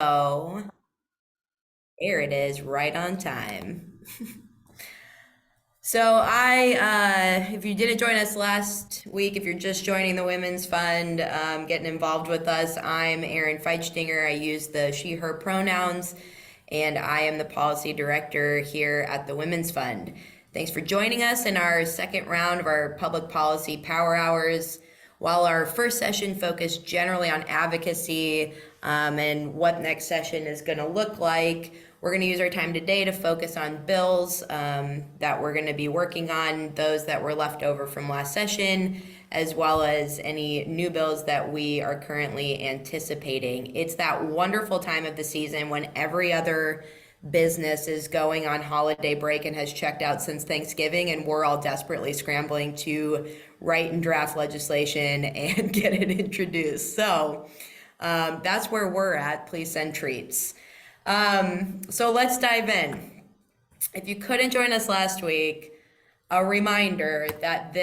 Oh, there it is, right on time. If you didn't join us last week, if you're just joining the Women's Fund, getting involved with us, I'm Erin Feichtinger. I use the she, her pronouns, and I am the policy director here at the Women's Fund. Thanks for joining us in our second round of our public policy power hours. While our first session focused generally on advocacy and what next session is going to look like, we're going to use our time today to focus on bills that we're going to be working on, those that were left over from last session, as well as any new bills that we are currently anticipating. It's that wonderful time of the season when every other business is going on holiday break and has checked out since Thanksgiving, and we're all desperately scrambling to write and draft legislation and get it introduced. So that's where we're at. Please send treats. So let's dive in. If you couldn't join us last week, a reminder that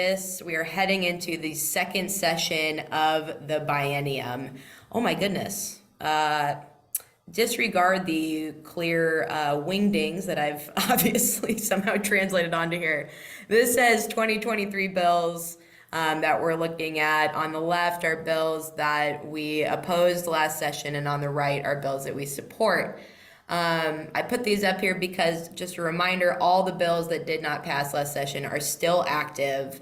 we are heading into the second session of the biennium. Oh my goodness. Disregard the clear wingdings that I've obviously somehow translated onto here. This says 2023 bills that we're looking at. On the left are bills that we opposed last session, and on the right are bills that we support. I put these up here because, just a reminder, all the bills that did not pass last session are still active,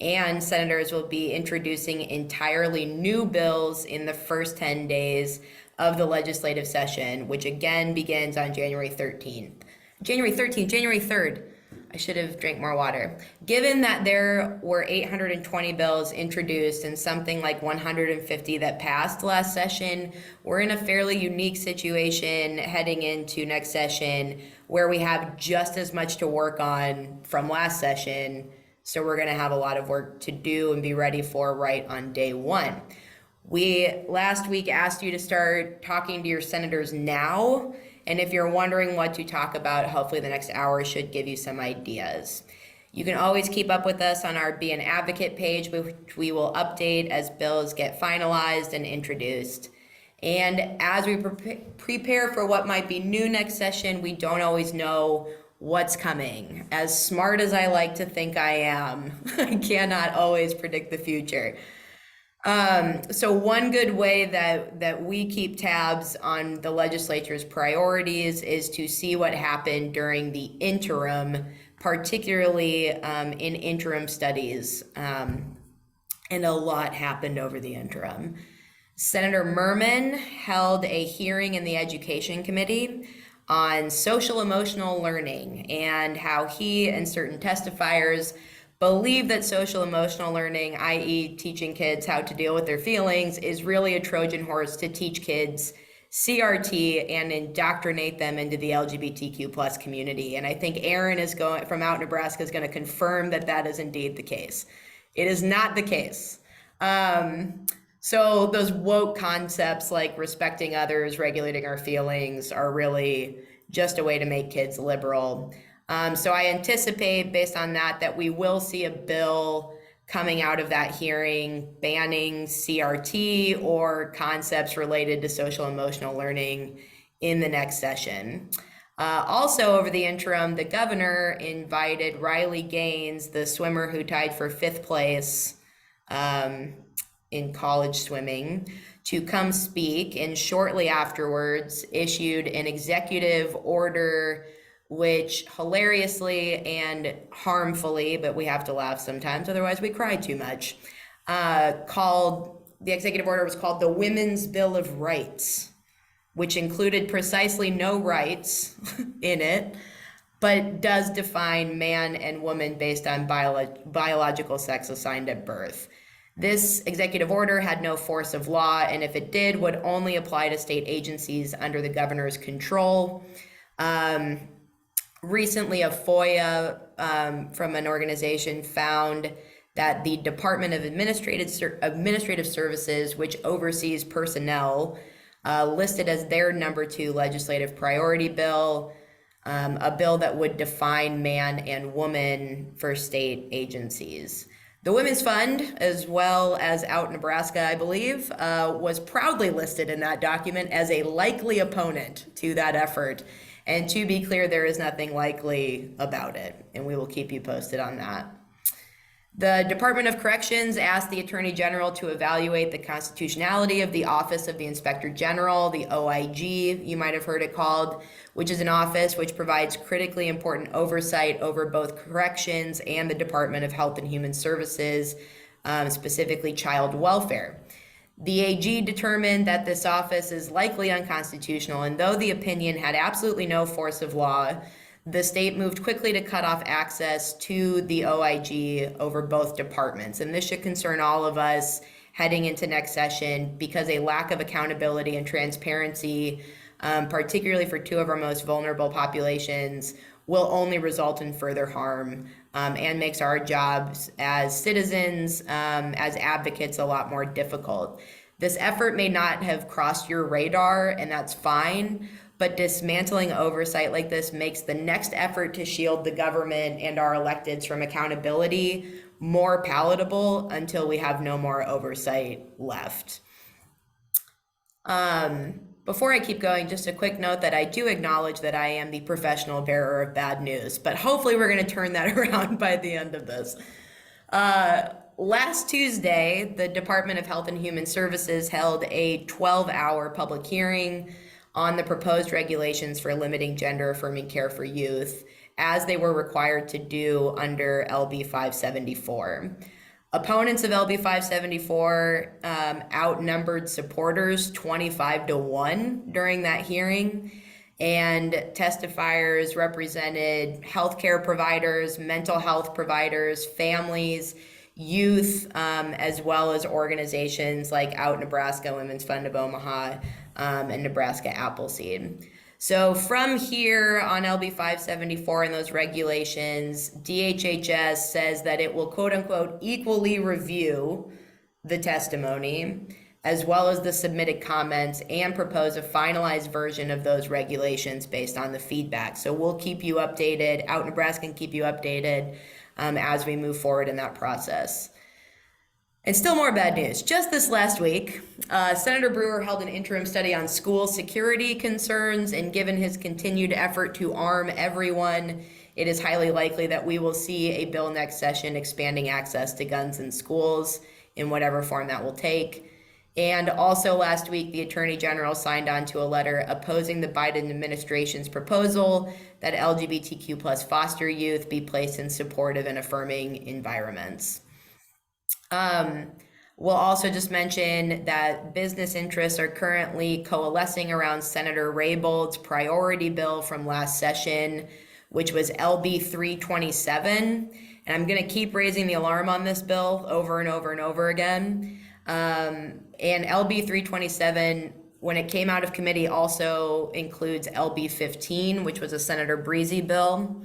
and senators will be introducing entirely new bills in the first 10 days of the legislative session, which again begins on January 13th. January 13th, January 3rd. I should have drank more water. Given that there were 820 bills introduced and something like 150 that passed last session, we're in a fairly unique situation heading into next session where we have just as much to work on from last session. So we're going to have a lot of work to do and be ready for right on day one. We last week asked you to start talking to your senators now. And if you're wondering what to talk about, hopefully the next hour should give you some ideas. You can always keep up with us on our Be an Advocate page, which we will update as bills get finalized and introduced. And as we prepare for what might be new next session, we don't always know what's coming. As smart as I like to think I am, I cannot always predict the future. So one good way that we keep tabs on the legislature's priorities is to see what happened during the interim, particularly in interim studies. And a lot happened over the interim. Senator Merman held a hearing in the Education Committee on social emotional learning and how he and certain testifiers believe that social emotional learning, i.e. teaching kids how to deal with their feelings, is really a Trojan horse to teach kids CRT and indoctrinate them into the LGBTQ plus community. And I think Erin from out Nebraska is going to confirm that that is indeed the case. It is not the case. So those woke concepts like respecting others, regulating our feelings are really just a way to make kids liberal. So I anticipate, based on that we will see a bill coming out of that hearing banning CRT or concepts related to social emotional learning in the next session. Also, over the interim, the governor invited Riley Gaines, the swimmer who tied for 5th place in college swimming, to come speak, and shortly afterwards issued an executive order which hilariously and harmfully, but we have to laugh sometimes, otherwise we cry too much, the executive order was called the Women's Bill of Rights, which included precisely no rights in it, but does define man and woman based on biological sex assigned at birth. This executive order had no force of law, and if it did, would only apply to state agencies under the governor's control. Recently, a FOIA from an organization found that the Department of Administrative Services, which oversees personnel, listed as their number 2 legislative priority bill, a bill that would define man and woman for state agencies. The Women's Fund, as well as Out Nebraska, I believe, was proudly listed in that document as a likely opponent to that effort. And to be clear, there is nothing likely about it, and we will keep you posted on that. The Department of Corrections asked the Attorney General to evaluate the constitutionality of the Office of the Inspector General, the OIG, you might have heard it called, which is an office which provides critically important oversight over both corrections and the Department of Health and Human Services, specifically child welfare. The AG determined that this office is likely unconstitutional, and though the opinion had absolutely no force of law, the state moved quickly to cut off access to the OIG over both departments. And this should concern all of us heading into next session, because a lack of accountability and transparency, particularly for two of our most vulnerable populations, will only result in further harm, and makes our jobs as citizens, as advocates, a lot more difficult. This effort may not have crossed your radar, and that's fine, but dismantling oversight like this makes the next effort to shield the government and our electeds from accountability more palatable until we have no more oversight left. Before I keep going, just a quick note that I do acknowledge that I am the professional bearer of bad news, but hopefully we're going to turn that around by the end of this. Last Tuesday, the Department of Health and Human Services held a 12-hour public hearing on the proposed regulations for limiting gender-affirming care for youth, as they were required to do under LB 574. Opponents of LB 574 outnumbered supporters 25-1 during that hearing, and testifiers represented healthcare providers, mental health providers, families, youth, as well as organizations like Out Nebraska, Women's Fund of Omaha, and Nebraska Appleseed. So from here on LB 574 and those regulations, DHHS says that it will quote unquote equally review the testimony as well as the submitted comments and propose a finalized version of those regulations based on the feedback. So we'll keep you updated, Out Nebraska can keep you updated as we move forward in that process. And still more bad news. Just this last week, Senator Brewer held an interim study on school security concerns, and given his continued effort to arm everyone, it is highly likely that we will see a bill next session expanding access to guns in schools in whatever form that will take. And also last week, the Attorney General signed on to a letter opposing the Biden administration's proposal that LGBTQ plus foster youth be placed in supportive and affirming environments. We'll also just mention that business interests are currently coalescing around Senator Rabold's priority bill from last session, which was LB 327. And I'm going to keep raising the alarm on this bill over and over and over again. And LB 327, when it came out of committee, also includes LB 15, which was a Senator Breezy bill.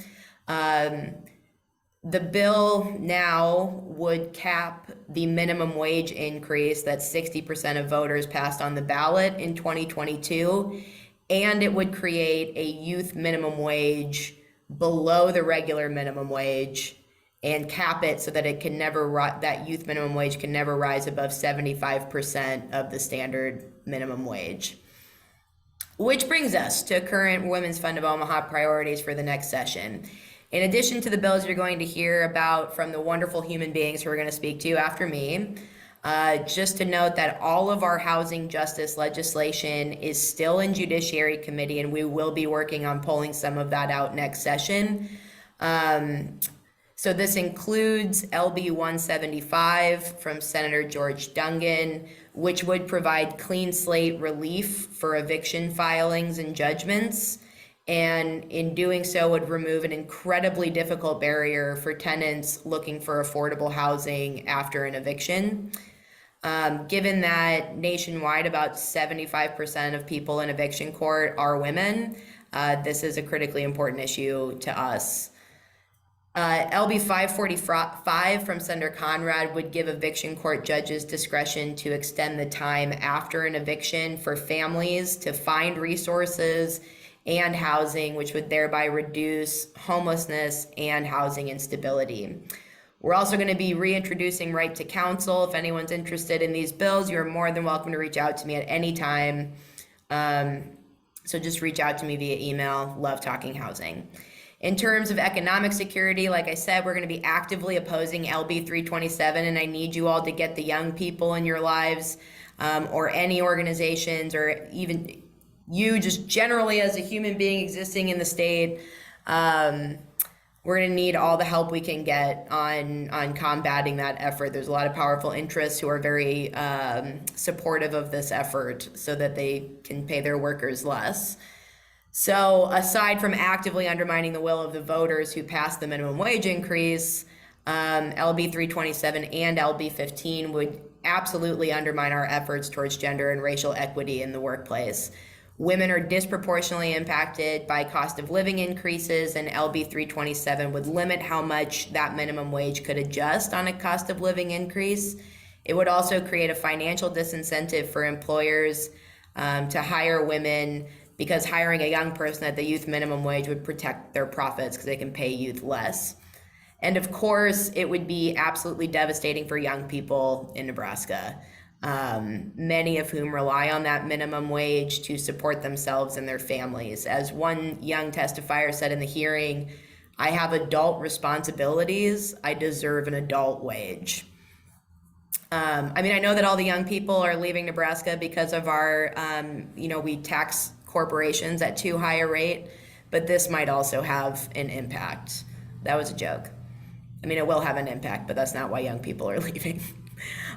The bill now would cap the minimum wage increase that 60% of voters passed on the ballot in 2022, and it would create a youth minimum wage below the regular minimum wage and cap it so that it can never that youth minimum wage can never rise above 75% of the standard minimum wage. Which brings us to current Women's Fund of Omaha priorities for the next session. In addition to the bills you're going to hear about from the wonderful human beings who are going to speak to you after me, just to note that all of our housing justice legislation is still in Judiciary Committee, and we will be working on pulling some of that out next session. So this includes LB 175 from Senator George Dungan, which would provide clean slate relief for eviction filings and judgments, and in doing so would remove an incredibly difficult barrier for tenants looking for affordable housing after an eviction. Given that nationwide about 75% of people in eviction court are women, this is a critically important issue to us. LB 545 from Senator Conrad would give eviction court judges discretion to extend the time after an eviction for families to find resources and housing, which would thereby reduce homelessness and housing instability. We're also going to be reintroducing right to counsel. If anyone's interested in these bills, you're more than welcome to reach out to me at any time. So just reach out to me via email. Love talking housing. In terms of economic security, like I said, we're going to be actively opposing LB 327, and I need you all to get the young people in your lives, or any organizations, or even you just generally as a human being existing in the state. We're going to need all the help we can get on combating that effort. There's a lot of powerful interests who are very supportive of this effort so that they can pay their workers less. So aside from actively undermining the will of the voters who passed the minimum wage increase, LB 327 and LB 15 would absolutely undermine our efforts towards gender and racial equity in the workplace. Women are disproportionately impacted by cost of living increases, and LB 327 would limit how much that minimum wage could adjust on a cost of living increase. It would also create a financial disincentive for employers to hire women, because hiring a young person at the youth minimum wage would protect their profits because they can pay youth less. And of course, it would be absolutely devastating for young people in Nebraska, many of whom rely on that minimum wage to support themselves and their families. As one young testifier said in the hearing, I have adult responsibilities. I deserve an adult wage. I mean, I know that all the young people are leaving Nebraska because of our, we tax corporations at too high a rate, but this might also have an impact. That was a joke. I mean, it will have an impact, but that's not why young people are leaving.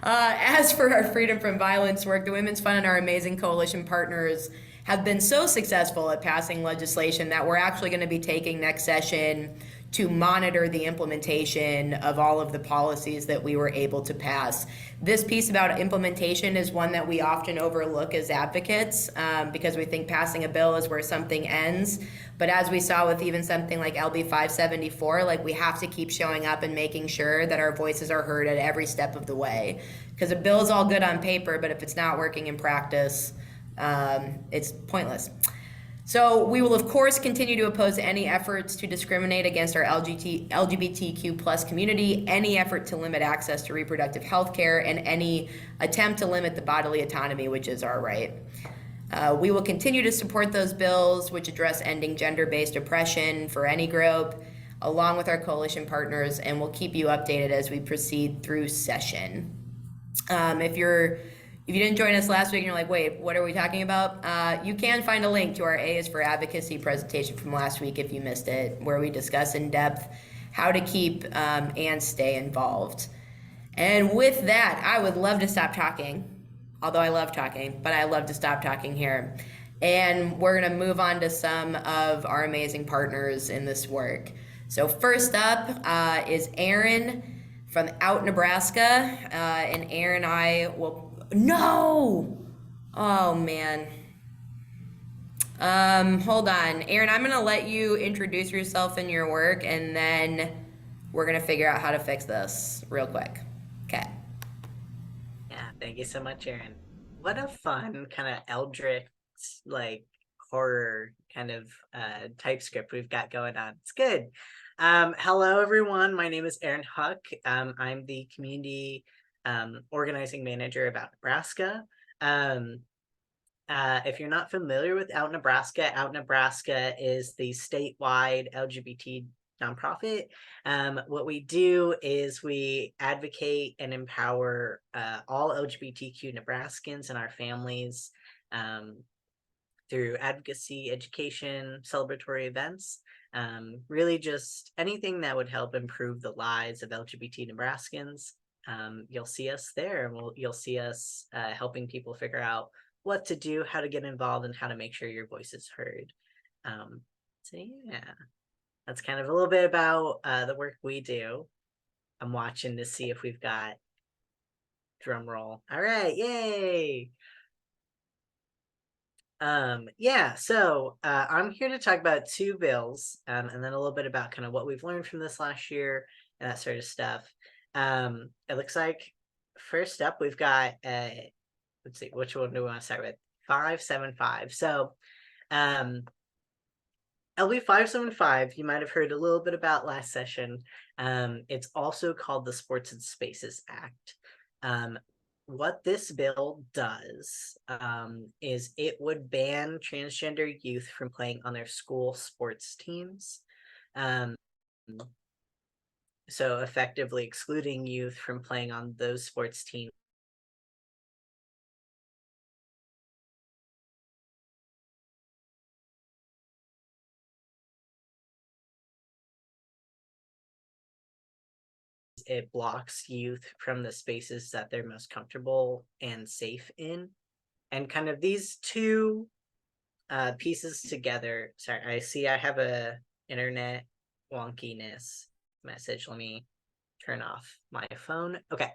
As for our Freedom from Violence work, the Women's Fund and our amazing coalition partners have been so successful at passing legislation that we're actually going to be taking next session to monitor the implementation of all of the policies that we were able to pass. This piece about implementation is one that we often overlook as advocates, because we think passing a bill is where something ends. But as we saw with even something like LB 574, like, we have to keep showing up and making sure that our voices are heard at every step of the way. Because a bill is all good on paper, but if it's not working in practice, it's pointless. So we will, of course, continue to oppose any efforts to discriminate against our LGBTQ plus community, any effort to limit access to reproductive health care, and any attempt to limit the bodily autonomy, which is our right. We will continue to support those bills which address ending gender-based oppression for any group, along with our coalition partners, and we'll keep you updated as we proceed through session. If you didn't join us last week and you're like, wait, what are we talking about? You can find a link to our A is for Advocacy presentation from last week if you missed it, where we discuss in depth how to keep and stay involved. And with that, I would love to stop talking, although I love talking, but I love to stop talking here. And we're going to move on to some of our amazing partners in this work. So first up is Aaron from Out Nebraska, and Aaron and I will... No! Oh, man. Hold on. Aaron, I'm going to let you introduce yourself and your work, and then we're going to figure out how to fix this real quick. Okay. Yeah, thank you so much, Aaron. What a fun kind of eldritch, like, horror kind of typescript we've got going on. It's good. Hello, everyone. My name is Aaron Huck. I'm the community organizing manager of Out Nebraska. If you're not familiar with Out Nebraska is the statewide LGBT nonprofit. What we do is we advocate and empower all LGBTQ Nebraskans and our families through advocacy, education, celebratory events, really just anything that would help improve the lives of LGBT Nebraskans. You'll see us there, and you'll see us helping people figure out what to do, how to get involved, and how to make sure your voice is heard. So yeah, that's kind of a little bit about the work we do. I'm watching to see if we've got drum roll. All right, yay! Yeah, so I'm here to talk about two bills, and then a little bit about kind of what we've learned from this last year and that sort of stuff. It looks like first up we've got let's see, which one do we want to start with? 575. So LB 575, you might have heard a little bit about last session. It's also called the Sports and Spaces Act. What this bill does is it would ban transgender youth from playing on their school sports teams. Um, so effectively excluding youth from playing on those sports teams. It blocks youth from the spaces that they're most comfortable and safe in. And kind of these two pieces together. Sorry, I see I have a internet wonkiness message. Let me turn off my phone. Okay.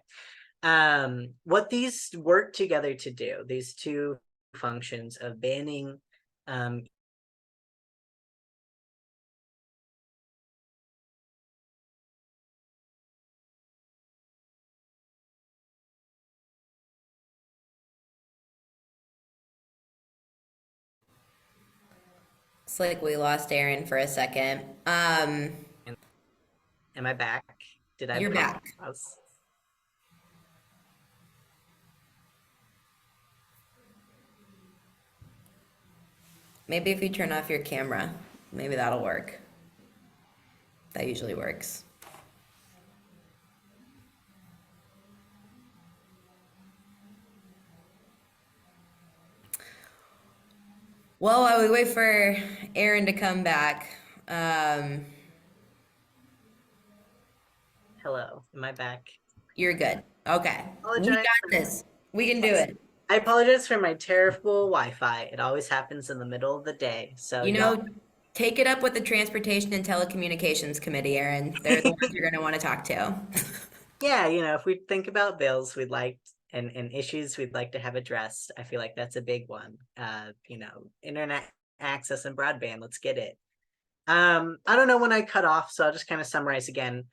What these work together to do, these two functions of banning It's like we lost Aaron for a second. am I back? Did I You're back. pause? Maybe if you turn off your camera, maybe that'll work. That usually works. Well, while we wait for Aaron to come back, Hello, am I back? you're good. Okay. We Apologize got for this. We can do it. I apologize for my terrible Wi-Fi. It always happens in the middle of the day. So You y'all, know, take it up with the Transportation and Telecommunications Committee, Aaron. They're the ones you're going to want to talk to. yeah, if we think about bills we'd like and issues we'd like to have addressed, I feel like that's a big one. Internet access and broadband, let's get it. I don't know when I cut off, so I'll just kind of summarize again.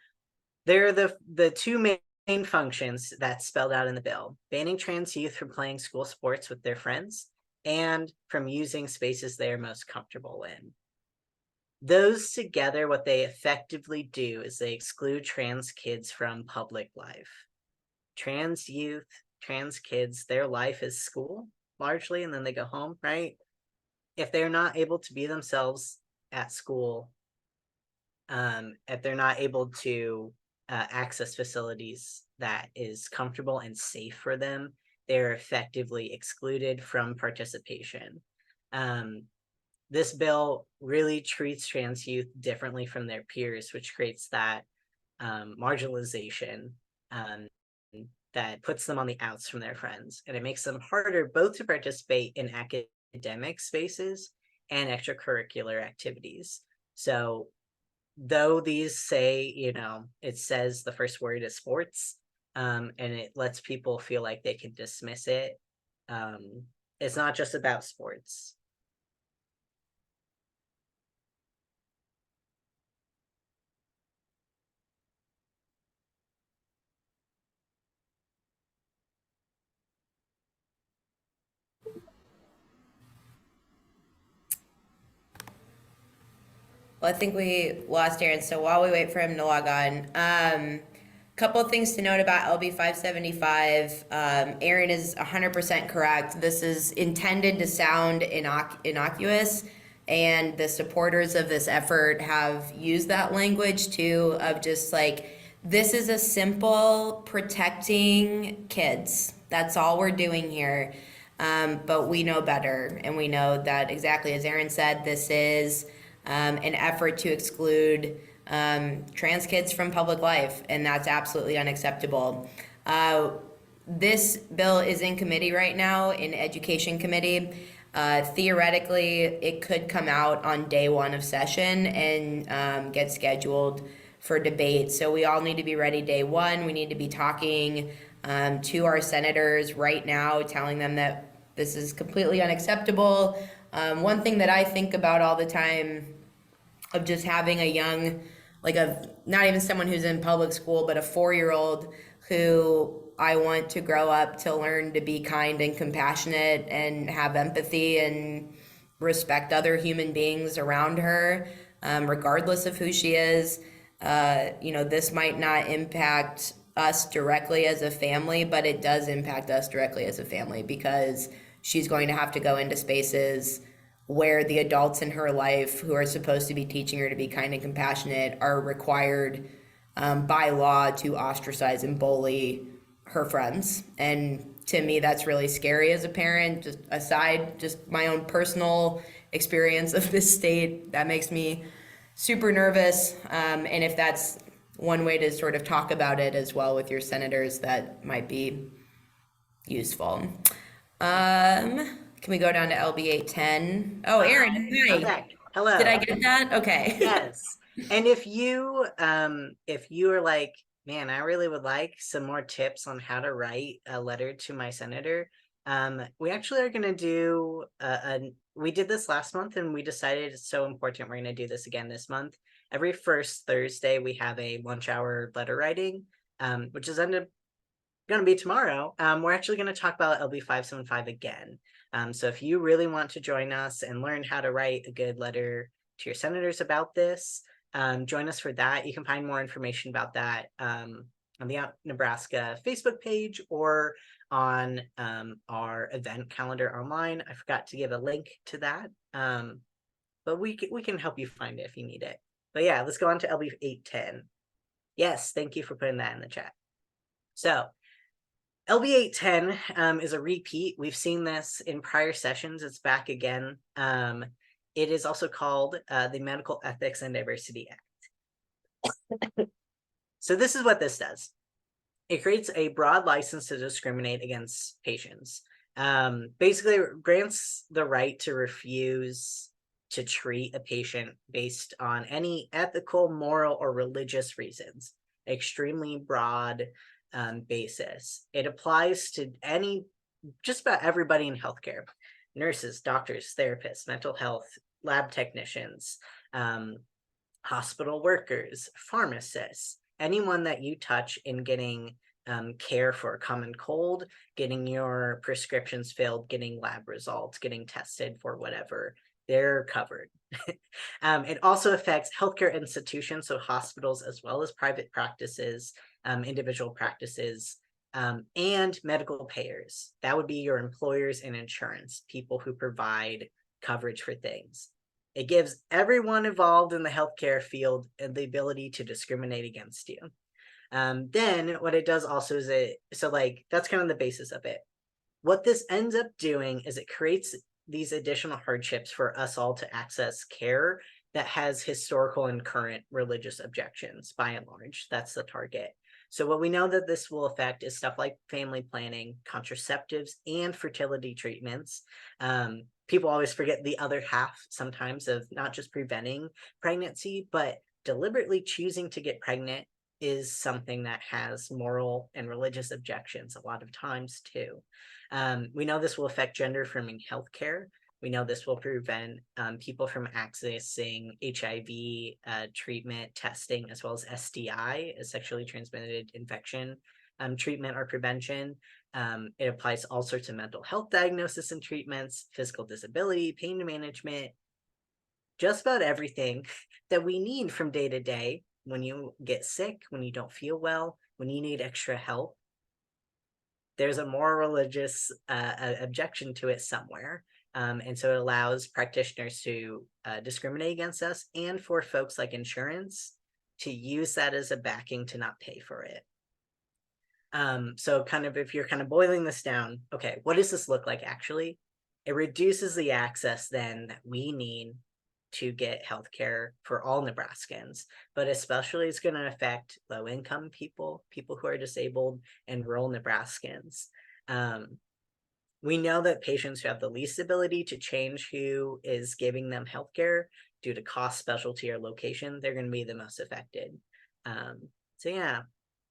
There are the two main functions that's spelled out in the bill: banning trans youth from playing school sports with their friends and from using spaces they are most comfortable in. Those together, what they effectively do is they exclude trans kids from public life. Trans youth, trans kids, their life is school largely, and then they go home, right? If they're not able to be themselves at school, if they're not able to access facilities that is comfortable and safe for them, they're effectively excluded from participation. This bill really treats trans youth differently from their peers, which creates that marginalization that puts them on the outs from their friends. And it makes them harder both to participate in academic spaces and extracurricular activities. So though these say, it says the first word is sports, and it lets people feel like they can dismiss it, it's not just about sports. Well, I think we lost Aaron, so while we wait for him to log on, couple of things to note about LB 575. Aaron is 100% correct. This is intended to sound innocuous, and the supporters of this effort have used that language too, of just like, this is a simple protecting kids. That's all we're doing here. But we know better, and we know that, exactly as Aaron said, this is an effort to exclude trans kids from public life, and that's absolutely unacceptable. This bill is in committee right now, in Education Committee. Theoretically, it could come out on day one of session and get scheduled for debate. So we all need to be ready day one. We need to be talking to our senators right now, telling them that this is completely unacceptable. One thing that I think about all the time, of just having a young, not even someone who's in public school, but a 4-year-old who I want to grow up to learn to be kind and compassionate and have empathy and respect other human beings around her, regardless of who she is. This might not impact us directly as a family, but it does impact us directly as a family because she's going to have to go into spaces where the adults in her life who are supposed to be teaching her to be kind and compassionate are required by law to ostracize and bully her friends. And to me, that's really scary as a parent. Just aside, just my own personal experience of this state, that makes me super nervous. And if that's one way to sort of talk about it as well with your senators, that might be useful. Can we go down to LB 810? Oh, Aaron, I'm hi. back. Did I Hello. get that? Okay. Yes. And if you are like, man, I really would like some more tips on how to write a letter to my senator. We actually are going to do we did this last month and we decided it's so important. We're going to do this again this month. Every first Thursday, we have a lunch-hour letter writing, which is going to be tomorrow. We're actually going to talk about LB 575 again. So if you really want to join us and learn how to write a good letter to your senators about this, join us for that. You can find more information about that on the Out Nebraska Facebook page or on our event calendar online. I forgot to give a link to that, but we can help you find it if you need it. But yeah, let's go on to LB 810. Yes, thank you for putting that in the chat. So LB 810 is a repeat. We've seen this in prior sessions. It's back again. It is also called the Medical Ethics and Diversity Act. So this is what this does. It creates a broad license to discriminate against patients. Basically, it grants the right to refuse to treat a patient based on any ethical, moral, or religious reasons. Extremely broad basis. It applies to just about everybody in healthcare: nurses, doctors, therapists, mental health, lab technicians, hospital workers, pharmacists, anyone that you touch in getting care for a common cold, getting your prescriptions filled, getting lab results, getting tested for whatever, they're covered. It also affects healthcare institutions, so hospitals as well as private practices, individual practices, and medical payers. That would be your employers and insurance, people who provide coverage for things. It gives everyone involved in the healthcare field the ability to discriminate against you. Then what it does also is that's kind of the basis of it. What this ends up doing is it creates these additional hardships for us all to access care that has historical and current religious objections. By and large, that's the target. So what we know that this will affect is stuff like family planning, contraceptives, and fertility treatments. People always forget the other half sometimes of not just preventing pregnancy, but deliberately choosing to get pregnant is something that has moral and religious objections a lot of times too. We know this will affect gender-affirming healthcare. We know this will prevent people from accessing HIV treatment, testing, as well as STI, a sexually transmitted infection treatment or prevention. It applies to all sorts of mental health diagnosis and treatments, physical disability, pain management, just about everything that we need from day to day. When you get sick, when you don't feel well, when you need extra help, there's a more religious objection to it somewhere. And so it allows practitioners to discriminate against us, and for folks like insurance to use that as a backing to not pay for it. So kind of if you're kind of boiling this down, okay, what does this look like actually? It reduces the access then that we need to get healthcare for all Nebraskans, but especially it's going to affect low-income people, people who are disabled, and rural Nebraskans. We know that patients who have the least ability to change who is giving them healthcare due to cost, specialty, or location, they're going to be the most affected. So yeah,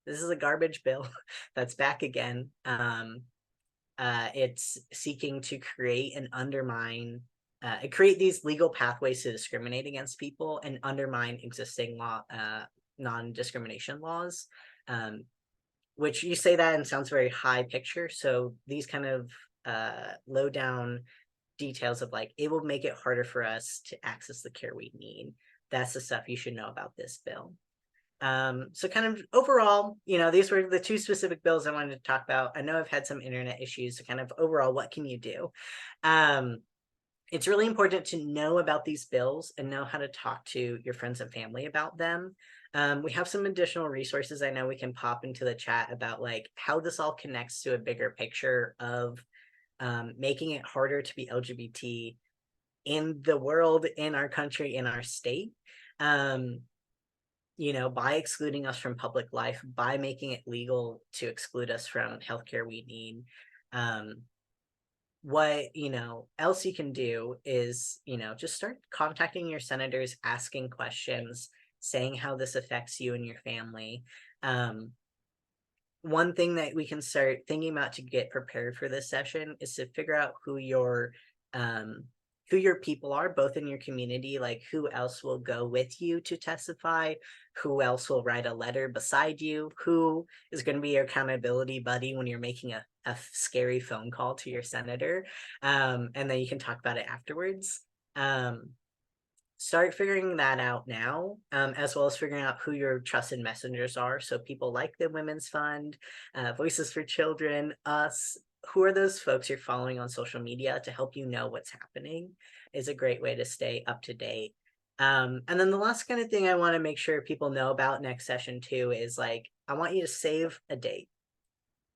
this is a garbage bill that's back again. It's seeking to create and undermine create these legal pathways to discriminate against people and undermine existing non-discrimination laws, which you say that and sounds very high picture. So these kind of low down details of like, it will make it harder for us to access the care we need. That's the stuff you should know about this bill. So kind of overall, these were the two specific bills I wanted to talk about. I know I've had some internet issues, so kind of overall, what can you do? It's really important to know about these bills and know how to talk to your friends and family about them. We have some additional resources I know we can pop into the chat about like how this all connects to a bigger picture of making it harder to be LGBT in the world, in our country, in our state. By excluding us from public life, by making it legal to exclude us from healthcare we need. What else you can do is just start contacting your senators, asking questions, saying how this affects you and your family. One thing that we can start thinking about to get prepared for this session is to figure out who your people are, both in your community, like who else will go with you to testify, who else will write a letter beside you, who is going to be your accountability buddy when you're making a scary phone call to your senator, and then you can talk about it afterwards. Start figuring that out now, as well as figuring out who your trusted messengers are. So people like the Women's Fund, Voices for Children, us, who are those folks you're following on social media to help you know what's happening is a great way to stay up to date. And then the last kind of thing I want to make sure people know about next session too is like, I want you to save a date.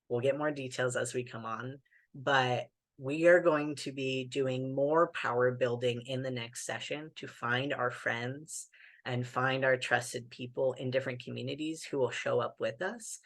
We'll get more details as we come on, but we are going to be doing more power building in the next session to find our friends and find our trusted people in different communities who will show up with us.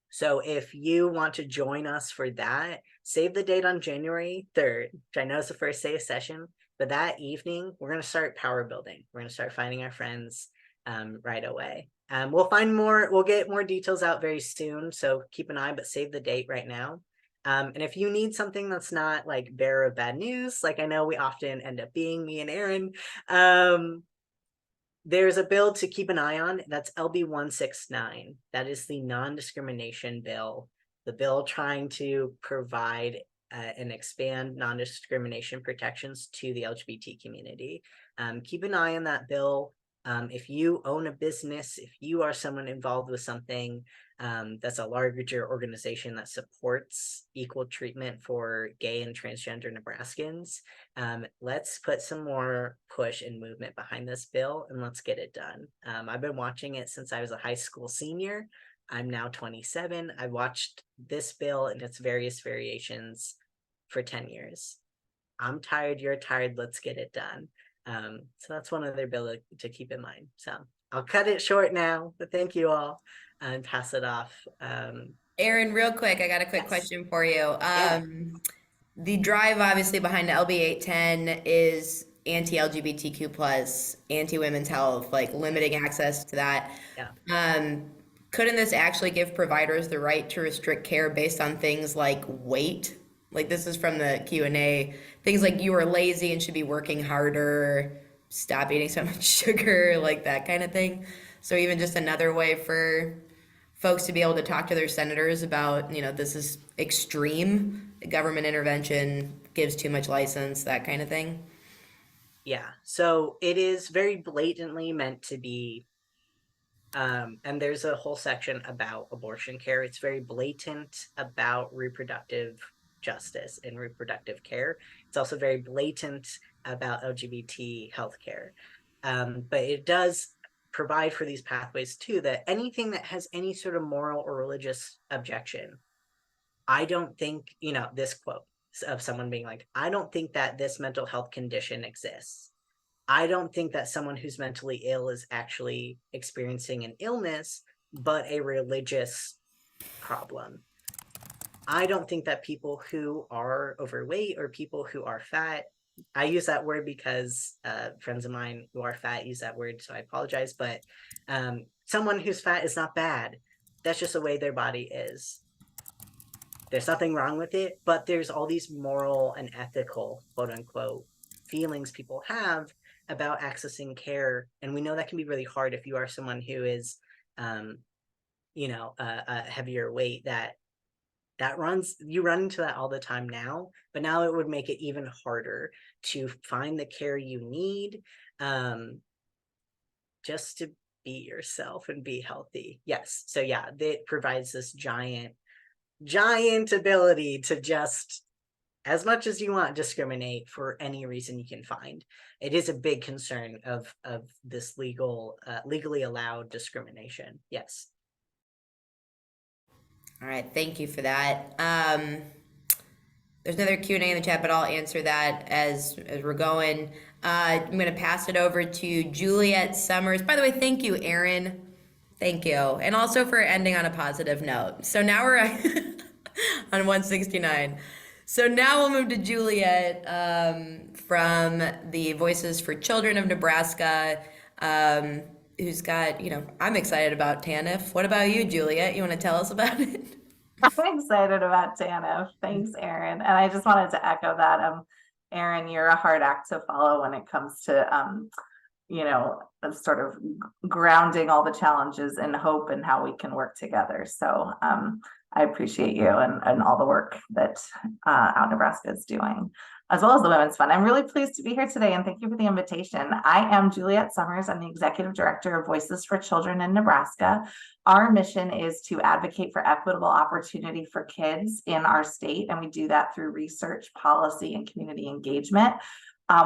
So if you want to join us for that, save the date on January 3rd, which I know is the first day of session, but that evening, we're going to start power building. We're going to start finding our friends right away. We'll get more details out very soon, so keep an eye, but save the date right now. And if you need something that's not like bearer of bad news, like I know we often end up being, me and Aaron, there's a bill to keep an eye on. That's LB 169. That is the non-discrimination bill. The bill trying to provide and expand non-discrimination protections to the LGBT community. Keep an eye on that bill. If you own a business, if you are someone involved with something that's a larger organization that supports equal treatment for gay and transgender Nebraskans, let's put some more push and movement behind this bill and let's get it done. I've been watching it since I was a high school senior. I'm now 27. I watched this bill and its various variations for 10 years. I'm tired, you're tired, let's get it done. So that's one other bill to keep in mind. So I'll cut it short now, but thank you all and pass it off. Aaron, real quick, I got a quick Yes. question for you. Yeah. The drive obviously behind LB 810 is anti-LGBTQ plus, anti-women's health, like limiting access to that. Yeah. Couldn't this actually give providers the right to restrict care based on things like weight? Like this is from the Q&A. Things like you are lazy and should be working harder, stop eating so much sugar, like that kind of thing. So even just another way for folks to be able to talk to their senators about, this is extreme, government intervention gives too much license, that kind of thing. Yeah. So it is very blatantly meant to be, and there's a whole section about abortion care. It's very blatant about reproductive justice and reproductive care. It's also very blatant about LGBT healthcare. But it does provide for these pathways too, that anything that has any sort of moral or religious objection, I don't think, this quote of someone being like, I don't think that this mental health condition exists. I don't think that someone who's mentally ill is actually experiencing an illness, but a religious problem. I don't think that people who are overweight or people who are fat, I use that word because friends of mine who are fat use that word, so I apologize, but someone who's fat is not bad. That's just the way their body is. There's nothing wrong with it, but there's all these moral and ethical, quote unquote, feelings people have about accessing care. And we know that can be really hard if you are someone who is, a heavier weight, that you run into that all the time now, but now it would make it even harder to find the care you need, just to be yourself and be healthy. Yes. So yeah, it provides this giant ability to just, as much as you want, discriminate for any reason you can find. It is a big concern of this legally allowed discrimination. Yes. All right, thank you for that. There's another Q&A in the chat, but I'll answer that as we're going. I'm going to pass it over to Juliet Summers. By the way, thank you, Aaron. Thank you. And also for ending on a positive note. So now we're on 169. So now we'll move to Juliet from the Voices for Children of Nebraska, who's got, I'm excited about TANF. What about you, Juliet? You want to tell us about it? I'm excited about TANF. Thanks, Aaron. And I just wanted to echo that. Aaron, you're a hard act to follow when it comes to, sort of grounding all the challenges in hope and how we can work together. So I appreciate you and all the work that Out Nebraska is doing, as well as the Women's Fund. I'm really pleased to be here today, and thank you for the invitation. I am Juliet Summers. I'm the Executive Director of Voices for Children in Nebraska. Our mission is to advocate for equitable opportunity for kids in our state, and we do that through research, policy, and community engagement.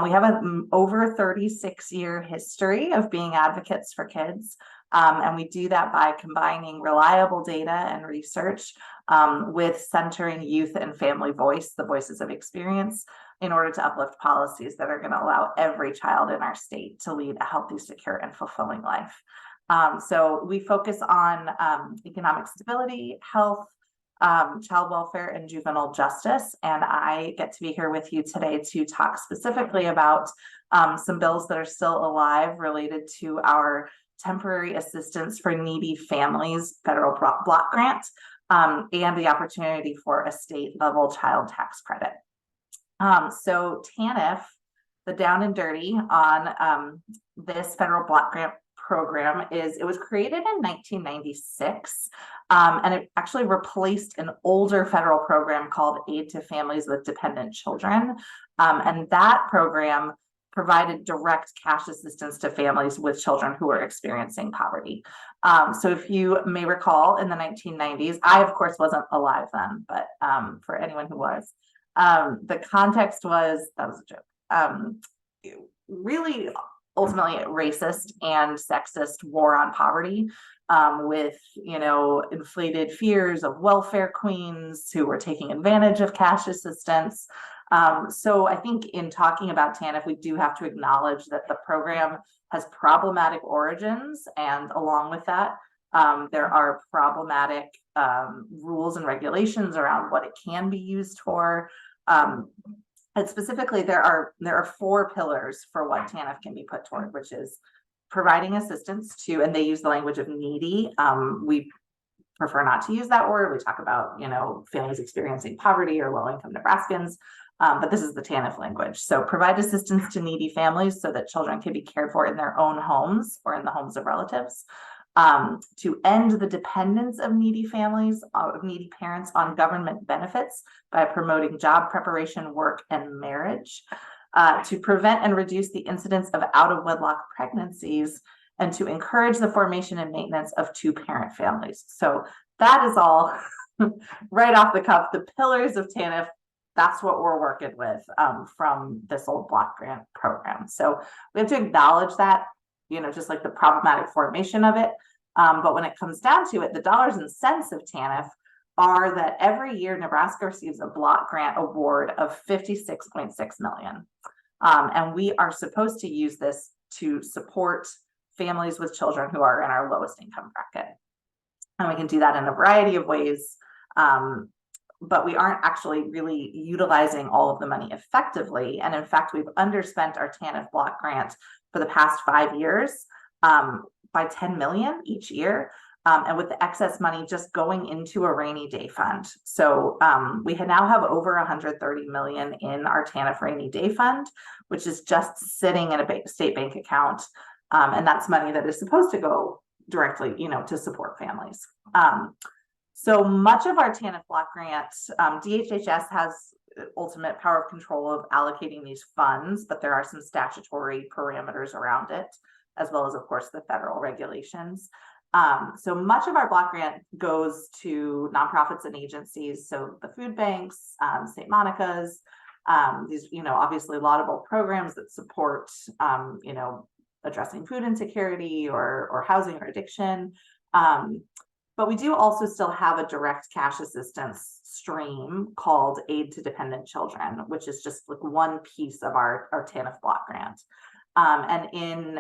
We have an over 36-year history of being advocates for kids, and we do that by combining reliable data and research with centering youth and family voice, the voices of experience, in order to uplift policies that are going to allow every child in our state to lead a healthy, secure, and fulfilling life. So we focus on economic stability, health, child welfare, and juvenile justice. And I get to be here with you today to talk specifically about some bills that are still alive related to our temporary assistance for needy families federal block grant and the opportunity for a state level child tax credit. So TANF, the down and dirty on this federal block grant program it was created in 1996, and it actually replaced an older federal program called Aid to Families with Dependent Children. And that program provided direct cash assistance to families with children who were experiencing poverty. So if you may recall, in the 1990s, I of course wasn't alive then, but for anyone who was, the context was, that was a joke, really ultimately racist and sexist war on poverty, with inflated fears of welfare queens who were taking advantage of cash assistance. So I think in talking about TANF, we do have to acknowledge that the program has problematic origins, and along with that, there are problematic rules and regulations around what it can be used for. And specifically, there are 4 pillars for what TANF can be put toward, which is providing assistance to, and they use the language of needy. We prefer not to use that word. We talk about, families experiencing poverty or low-income Nebraskans, but this is the TANF language. So provide assistance to needy families so that children can be cared for in their own homes or in the homes of relatives. To end the dependence of needy families, of needy parents on government benefits by promoting job preparation, work, and marriage. To prevent and reduce the incidence of out-of-wedlock pregnancies, and to encourage the formation and maintenance of 2-parent families. So that is all right off the cuff, the pillars of TANF. That's what we're working with from this old block grant program. So we have to acknowledge that, just like the problematic formation of it. But when it comes down to it, the dollars and cents of TANF are that every year Nebraska receives a block grant award of $56.6 million. And we are supposed to use this to support families with children who are in our lowest income bracket. And we can do that in a variety of ways. But we aren't actually really utilizing all of the money effectively. And in fact, we've underspent our TANF block grant for the past 5 years by 10 million each year. And with the excess money just going into a rainy day fund. So we now have over 130 million in our TANF rainy day fund, which is just sitting in a state bank account. And that's money that is supposed to go directly, to support families. So much of our TANF block grant, DHHS has ultimate power of control of allocating these funds, but there are some statutory parameters around it, as well as, of course, the federal regulations. So much of our block grant goes to nonprofits and agencies. So the food banks, St. Monica's, these, obviously laudable programs that support, addressing food insecurity or housing or addiction. But we do also still have a direct cash assistance stream called Aid to Dependent Children, which is just like one piece of our TANF block grant. And in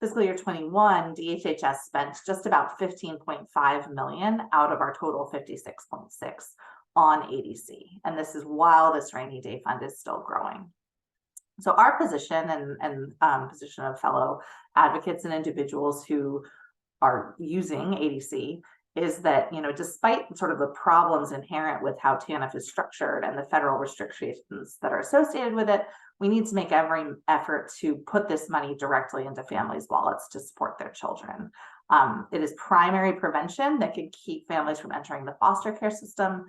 fiscal year 21, DHHS spent just about 15.5 million out of our total 56.6 on ADC. And this is while this rainy day fund is still growing. So our position and position of fellow advocates and individuals who are using ADC is that, despite sort of the problems inherent with how TANF is structured and the federal restrictions that are associated with it, we need to make every effort to put this money directly into families' wallets to support their children. It is primary prevention that can keep families from entering the foster care system.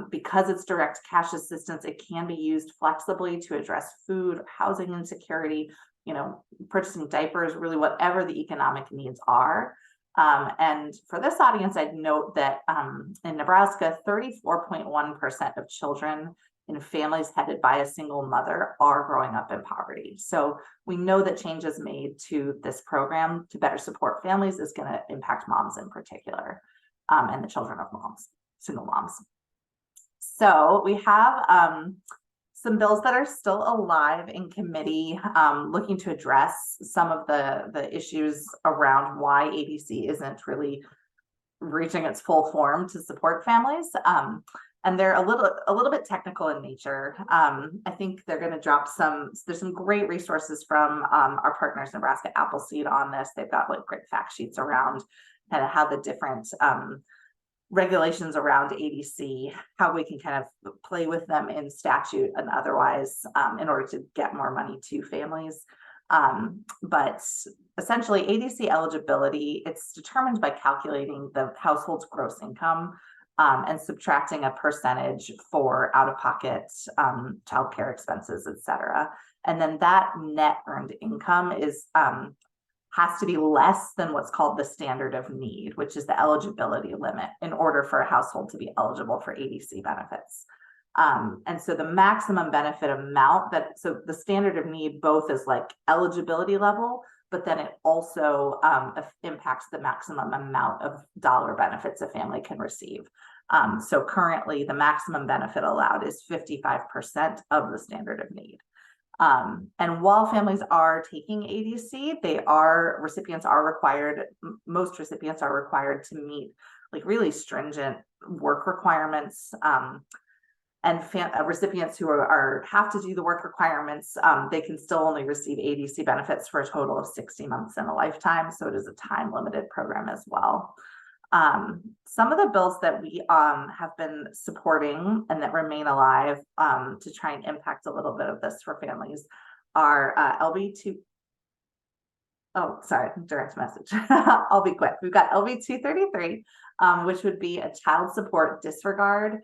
Because it's direct cash assistance, it can be used flexibly to address food, housing insecurity, purchasing diapers, really whatever the economic needs are. And for this audience, I'd note that in Nebraska, 34.1% of children in families headed by a single mother are growing up in poverty. So we know that changes made to this program to better support families is going to impact moms in particular, and the children of moms, single moms. So we have some bills that are still alive in committee, looking to address some of the issues around why ADC isn't really reaching its full form to support families. And they're a little bit technical in nature. I think they're going to drop there's some great resources from our partners, Nebraska Appleseed, on this. They've got like great fact sheets around kind of how the different regulations around ADC, how we can kind of play with them in statute and otherwise in order to get more money to families. But essentially ADC eligibility, it's determined by calculating the household's gross income and subtracting a percentage for out-of-pocket childcare expenses, et cetera. And then that net earned income has to be less than what's called the standard of need, which is the eligibility limit in order for a household to be eligible for ADC benefits. And so the maximum benefit amount so the standard of need both is like eligibility level, but then it also impacts the maximum amount of dollar benefits a family can receive. So currently the maximum benefit allowed is 55% of the standard of need. And while families are taking ADC, most recipients are required to meet like really stringent work requirements. And recipients who have to do the work requirements, they can still only receive ADC benefits for a total of 60 months in a lifetime. So it is a time limited program as well. Some of the bills that we have been supporting and that remain alive to try and impact a little bit of this for families are LB2. Oh, sorry, direct message. I'll be quick. We've got LB 233, which would be a child support disregard.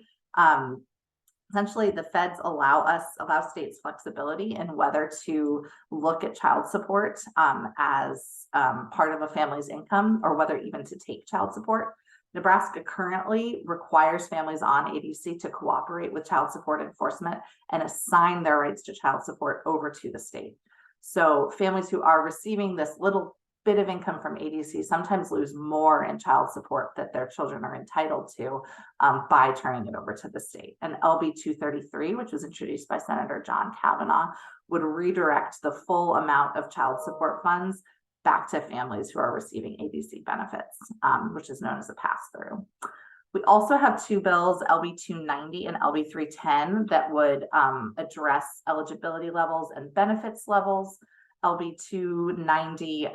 Essentially, the feds allow states flexibility in whether to look at child support as part of a family's income or whether even to take child support. Nebraska currently requires families on ADC to cooperate with child support enforcement and assign their rights to child support over to the state. So families who are receiving this little bit of income from ADC sometimes lose more in child support that their children are entitled to by turning it over to the state. And LB 233, which was introduced by Senator John Kavanaugh, would redirect the full amount of child support funds back to families who are receiving ADC benefits, which is known as a pass-through. We also have two bills, LB 290 and LB 310, that would address eligibility levels and benefits levels. LB 290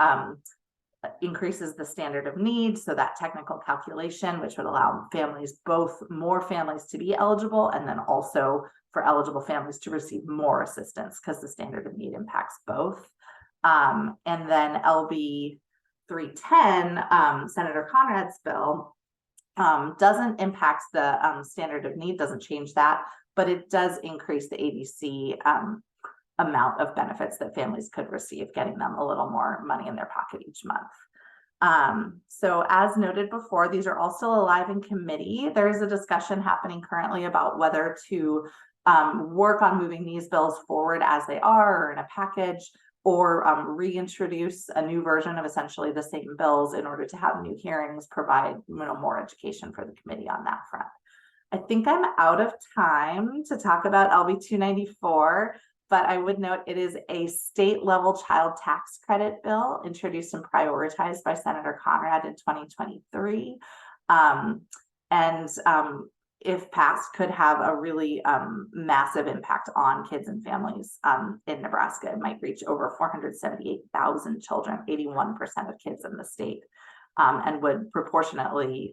increases the standard of need, so that technical calculation, which would allow more families to be eligible, and then also for eligible families to receive more assistance because the standard of need impacts both. And then LB 310, Senator Conrad's bill, Doesn't impact the standard of need, doesn't change that, but it does increase the ADC amount of benefits that families could receive, getting them a little more money in their pocket each month. So as noted before, these are all still alive in committee. There is a discussion happening currently about whether to work on moving these bills forward as they are or in a package, or reintroduce a new version of essentially the same bills in order to have new hearings, provide more education for the committee on that front. I think I'm out of time to talk about LB 294, but I would note it is a state level child tax credit bill introduced and prioritized by Senator Conrad in 2023. If passed, could have a really massive impact on kids and families in Nebraska. It might reach over 478,000 children, 81% of kids in the state, and would proportionately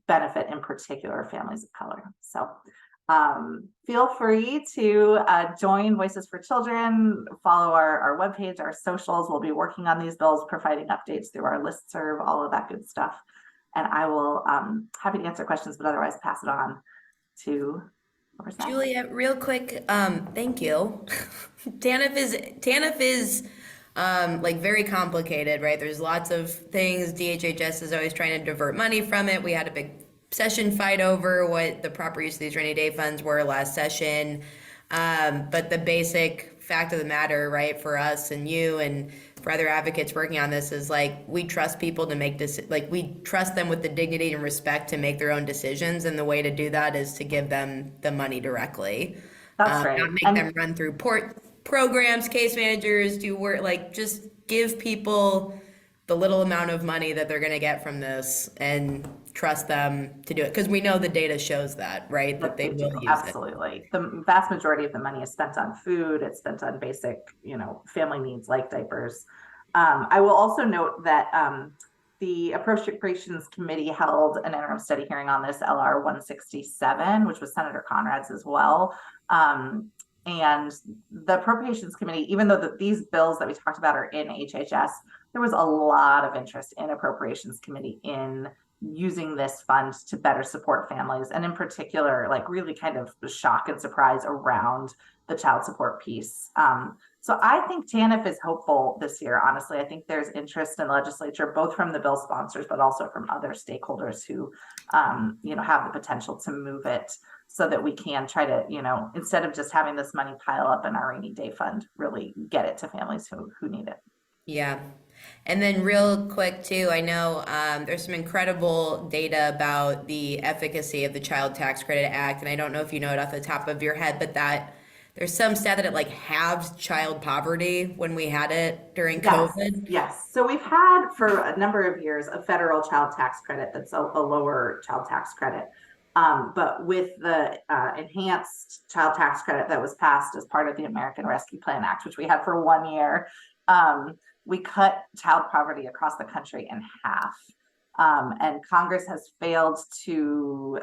benefit in particular families of color. So feel free to join Voices for Children, follow our webpage, our socials. We'll be working on these bills, providing updates through our listserv, all of that good stuff. And I will happy to answer questions, but otherwise pass it on to Julia, real quick, thank you. TANF is like very complicated, right? There's lots of things. DHHS is always trying to divert money from it. We had a big session fight over what the proper use of these rainy day funds were last session. But the basic fact of the matter, right, for us and you and for other advocates working on this is like, we trust people to make this, like we trust them with the dignity and respect to make their own decisions. And the way to do that is to give them the money directly. That's right. Not make them run through programs, case managers, do work, like just give people the little amount of money that they're going to get from this and trust them to do it. Because we know the data shows that, right? That they will use absolutely. The vast majority of the money is spent on food. It's spent on basic, family needs like diapers. I will also note that the Appropriations Committee held an interim study hearing on this LR 167, which was Senator Conrad's as well. And the Appropriations Committee, even though these bills that we talked about are in HHS, there was a lot of interest in Appropriations Committee in using this fund to better support families, and in particular, like really kind of the shock and surprise around the child support piece. So I think TANF is hopeful this year. Honestly, I think there's interest in the legislature, both from the bill sponsors, but also from other stakeholders who, have the potential to move it so that we can try to, instead of just having this money pile up in our rainy day fund, really get it to families who need it. Yeah. And then real quick too, I know there's some incredible data about the efficacy of the Child Tax Credit Act. And I don't know if you know it off the top of your head, but that there's some stat that it like halved child poverty when we had it during COVID. Yes. So we've had for a number of years a federal child tax credit that's a lower child tax credit. But with the enhanced child tax credit that was passed as part of the American Rescue Plan Act, which we had for 1 year, we cut child poverty across the country in half. And Congress has failed to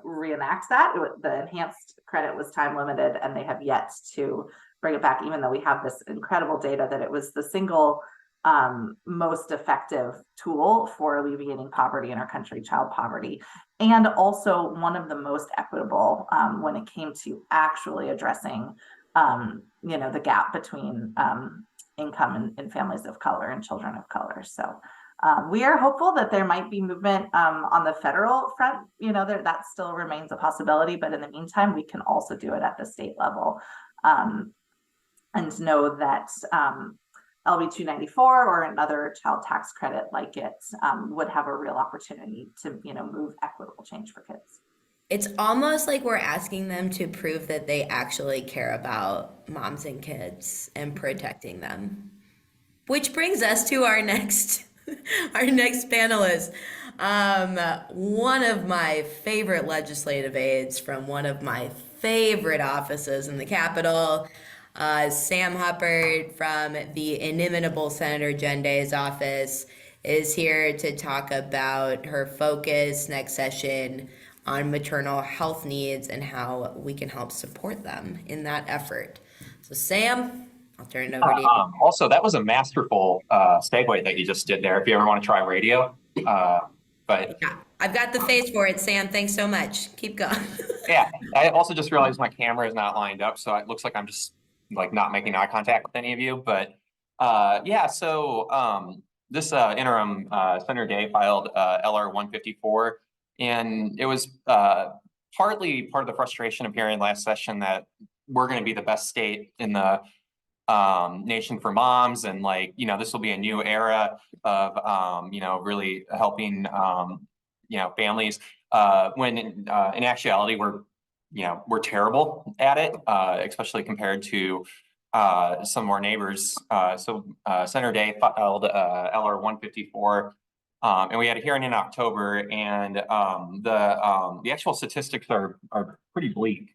reenact that. The enhanced credit was time limited, and they have yet to bring it back, even though we have this incredible data that it was the single most effective tool for alleviating poverty in our country, child poverty, and also one of the most equitable when it came to actually addressing the gap between income and families of color and children of color. So we are hopeful that there might be movement on the federal front. That still remains a possibility, but in the meantime, we can also do it at the state level, and know that LB 294 or another child tax credit like it would have a real opportunity to move equitable change for kids. It's almost like we're asking them to prove that they actually care about moms and kids and protecting them. Which brings us to our next panelist. One of my favorite legislative aides from one of my favorite offices in the Capitol, Sam Huppert from the inimitable Senator Jen Day's office, is here to talk about her focus next session on maternal health needs and how we can help support them in that effort. So Sam, I'll turn it over to you. Also, that was a masterful segue that you just did there, if you ever want to try radio. But yeah, I've got the face for it, Sam. Thanks so much. Keep going. Yeah, I also just realized my camera is not lined up, so it looks like I'm just like not making eye contact with any of you. But yeah, so this interim Senator Day filed LR 154, and it was partly part of the frustration of hearing last session that we're going to be the best state in the nation for moms, and like, you know, this will be a new era of you know, really helping you know, families, when in actuality we're, you know, we're terrible at it, especially compared to some of our neighbors. So Senator Day filed LR 154, and we had a hearing in October, and the actual statistics are pretty bleak.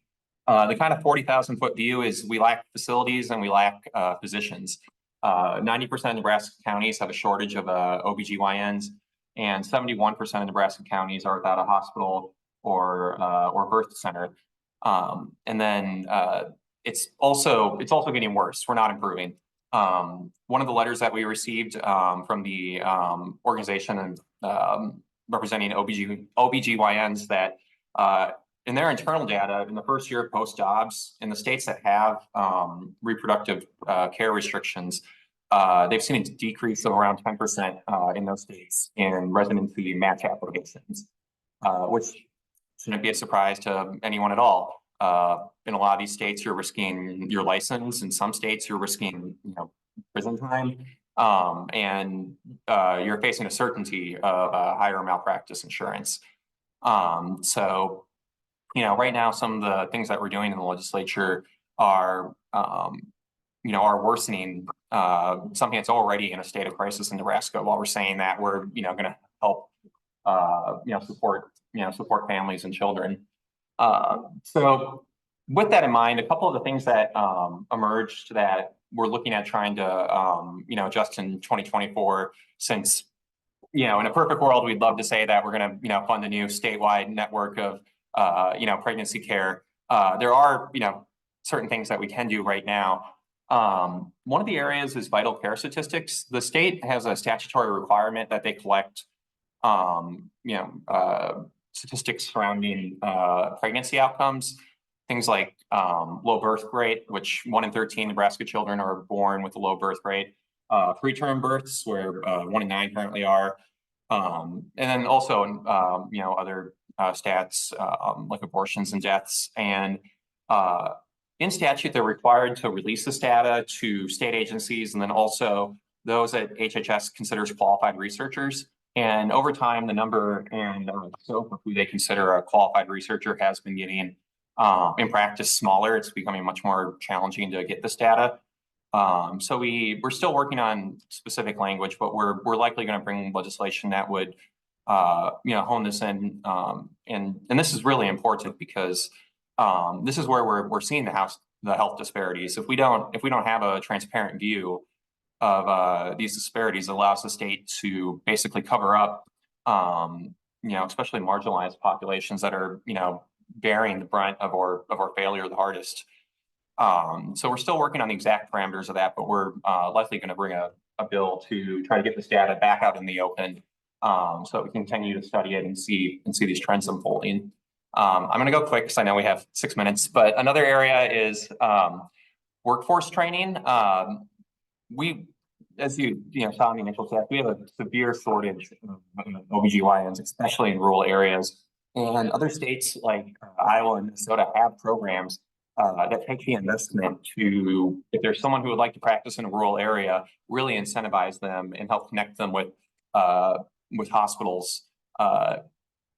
The kind of 40,000-foot view is we lack facilities and we lack physicians. 90% of Nebraska counties have a shortage of OBGYNs, and 71% of Nebraska counties are without a hospital or birth center. And then it's also getting worse. We're not improving. One of the letters that we received from the organization representing OBGYNs that in their internal data, in the first year post jobs, in the states that have reproductive care restrictions, they've seen a decrease of around 10% in those states in residency match applications, which shouldn't be a surprise to anyone at all. In a lot of these states, you're risking your license. In some states, you're risking, you know, prison time, and you're facing a certainty of higher malpractice insurance. So, you know, right now, some of the things that we're doing in the legislature are, you know, are worsening something that's already in a state of crisis in Nebraska. While we're saying that, we're, you know, going to help, you know, support families and children. So with that in mind, a couple of the things that emerged that we're looking at trying to, you know, adjust in 2024, since, you know, in a perfect world, we'd love to say that we're going to, you know, fund a new statewide network of, you know, pregnancy care. There are, you know, certain things that we can do right now. One of the areas is vital care statistics. The state has a statutory requirement that they collect, you know, statistics surrounding pregnancy outcomes, things like low birth rate, which 1 in 13 Nebraska children are born with a low birth rate, preterm births, where 1 in 9 currently are, and then also you know, other stats like abortions and deaths. And in statute, they're required to release this data to state agencies, and then also those that HHS considers qualified researchers. And over time, the number and scope of who they consider a qualified researcher has been getting, in practice, smaller. It's becoming much more challenging to get this data. So we're still working on specific language, but we're likely going to bring legislation that would, you know, hone this in. And this is really important because this is where we're seeing the health disparities. If we don't have a transparent view of these disparities, it allows the state to basically cover up, you know, especially marginalized populations that are, you know, bearing the brunt of our failure the hardest. So we're still working on the exact parameters of that, but we're likely going to bring a bill to try to get this data back out in the open, so that we can continue to study it and see these trends unfolding. I'm going to go quick because I know we have 6 minutes, but another area is workforce training. We, as you know, saw in the initial chat, we have a severe shortage of OBGYNs, especially in rural areas. And other states like Iowa and Minnesota have programs that take the investment to, if there's someone who would like to practice in a rural area, really incentivize them and help connect them with hospitals.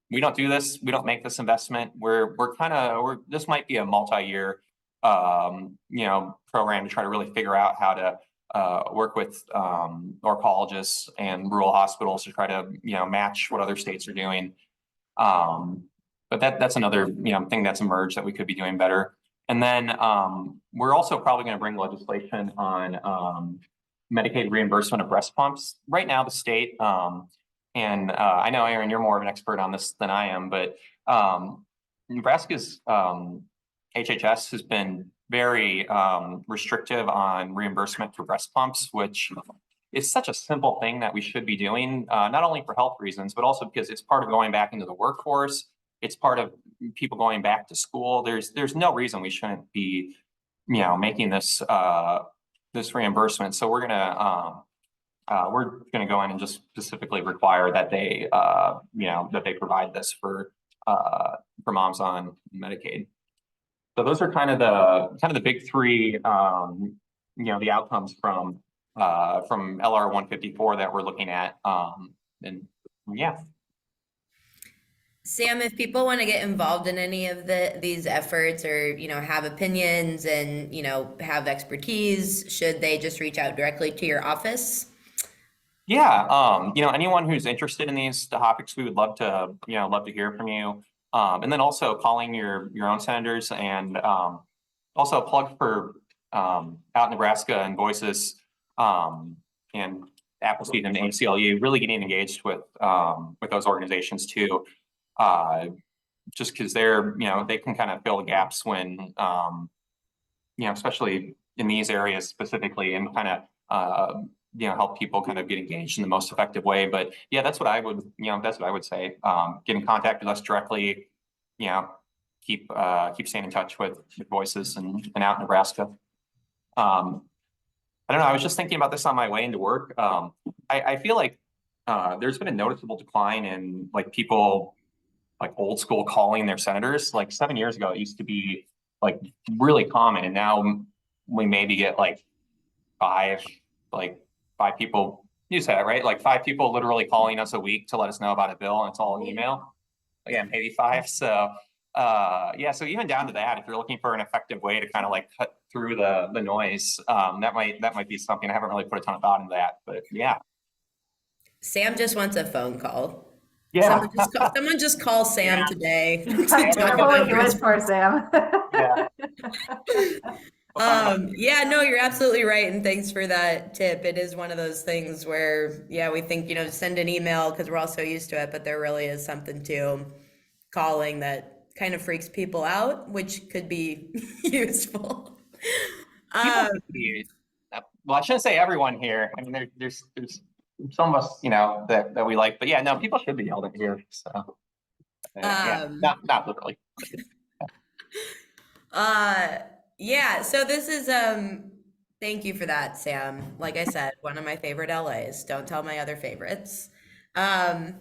We don't do this. We don't make this investment. This might be a multi-year, you know, program to try to really figure out how to work with orcologists and rural hospitals to try to, you know, match what other states are doing. But that's another, you know, thing that's emerged that we could be doing better. And then we're also probably going to bring legislation on Medicaid reimbursement of breast pumps. Right now, the state, and I know, Aaron, you're more of an expert on this than I am, but Nebraska's HHS has been very restrictive on reimbursement for breast pumps, which it's such a simple thing that we should be doing, not only for health reasons, but also because it's part of going back into the workforce. It's part of people going back to school. There's no reason we shouldn't be, making this this reimbursement. So we're gonna go in and just specifically require that they that they provide this for moms on Medicaid. So those are kind of the big three, the outcomes from LR 154 that we're looking at. And yeah. Sam, if people want to get involved in any of these efforts, or have opinions and have expertise, should they just reach out directly to your office? Yeah, anyone who's interested in these topics, we would love to hear from you. And then also calling your own senators, and also a plug for out in Nebraska and Voices, and Appleseed and ACLU, really getting engaged with those organizations too. Just because they're, they can kind of fill the gaps when, especially in these areas specifically, and kind of, help people kind of get engaged in the most effective way. But yeah, that's what I would say. Get in contact with us directly, keep staying in touch with Voices and out in Nebraska. I don't know, I was just thinking about this on my way into work. I feel like there's been a noticeable decline in like people like old school calling their senators. Like 7 years ago, it used to be like really common, and now we maybe get like five people. You said it right, like 5 people literally calling us a week to let us know about a bill, and it's all email. Again, maybe 5. So yeah, so even down to that, if you're looking for an effective way to kind of like cut through the noise, that might be something. I haven't really put a ton of thought into that, but yeah. Sam just wants a phone call. Yeah. Someone just call Sam today. to That's talk what about we do it for, Sam. Yeah. Yeah, no, you're absolutely right. And thanks for that tip. It is one of those things where, yeah, we think, send an email because we're all so used to it, but there really is something to calling that kind of freaks people out, which could be useful. Well, I shouldn't say everyone here. I mean, there's some of us, that we like, but yeah, no, people should be yelled at here. So yeah, not literally. Yeah, so this is thank you for that, Sam. Like I said, one of my favorite LAs. Don't tell my other favorites. So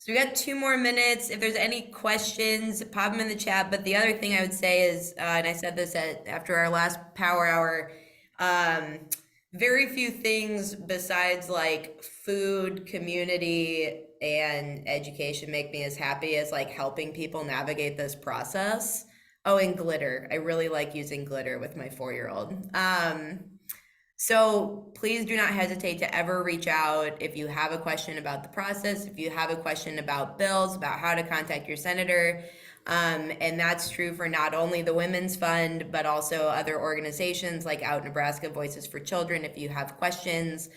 we got 2 more minutes. If there's any questions, pop them in the chat. But the other thing I would say is, and I said this after our last power hour, very few things besides like food, community, and education make me as happy as like helping people navigate this process. Oh, and glitter. I really like using glitter with my 4-year-old. So please do not hesitate to ever reach out if you have a question about the process, if you have a question about bills, about how to contact your senator. And that's true for not only the Women's Fund, but also other organizations like Out Nebraska Voices for Children. If you have questions,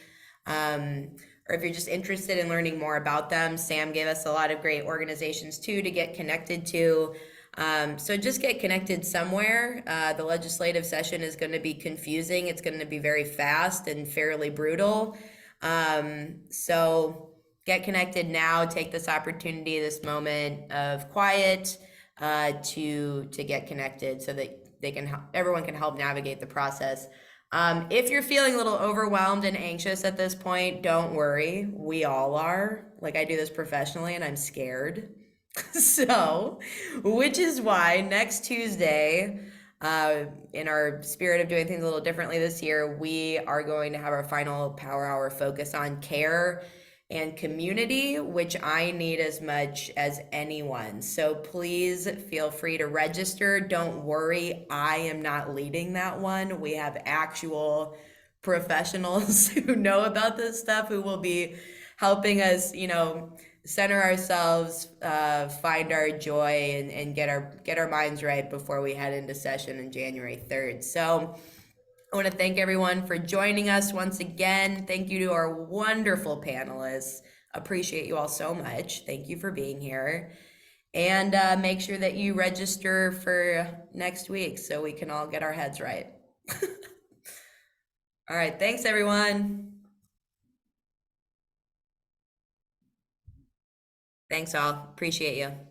or if you're just interested in learning more about them, Sam gave us a lot of great organizations too to get connected to. So just get connected somewhere. The legislative session is going to be confusing. It's going to be very fast and fairly brutal. So get connected now. Take this opportunity, this moment of quiet, to get connected so that everyone can help navigate the process. If you're feeling a little overwhelmed and anxious at this point, don't worry. We all are. Like, I do this professionally and I'm scared. So, which is why next Tuesday, in our spirit of doing things a little differently this year, we are going to have our final power hour focus on care and community, which I need as much as anyone. So please feel free to register. Don't worry, I am not leading that one. We have actual professionals who know about this stuff, who will be helping us, center ourselves, find our joy, and get our minds right before we head into session on January 3rd. So I want to thank everyone for joining us once again. Thank you to our wonderful panelists. Appreciate you all so much. Thank you for being here. And make sure that you register for next week so we can all get our heads right. All right. Thanks, everyone. Thanks all. Appreciate you.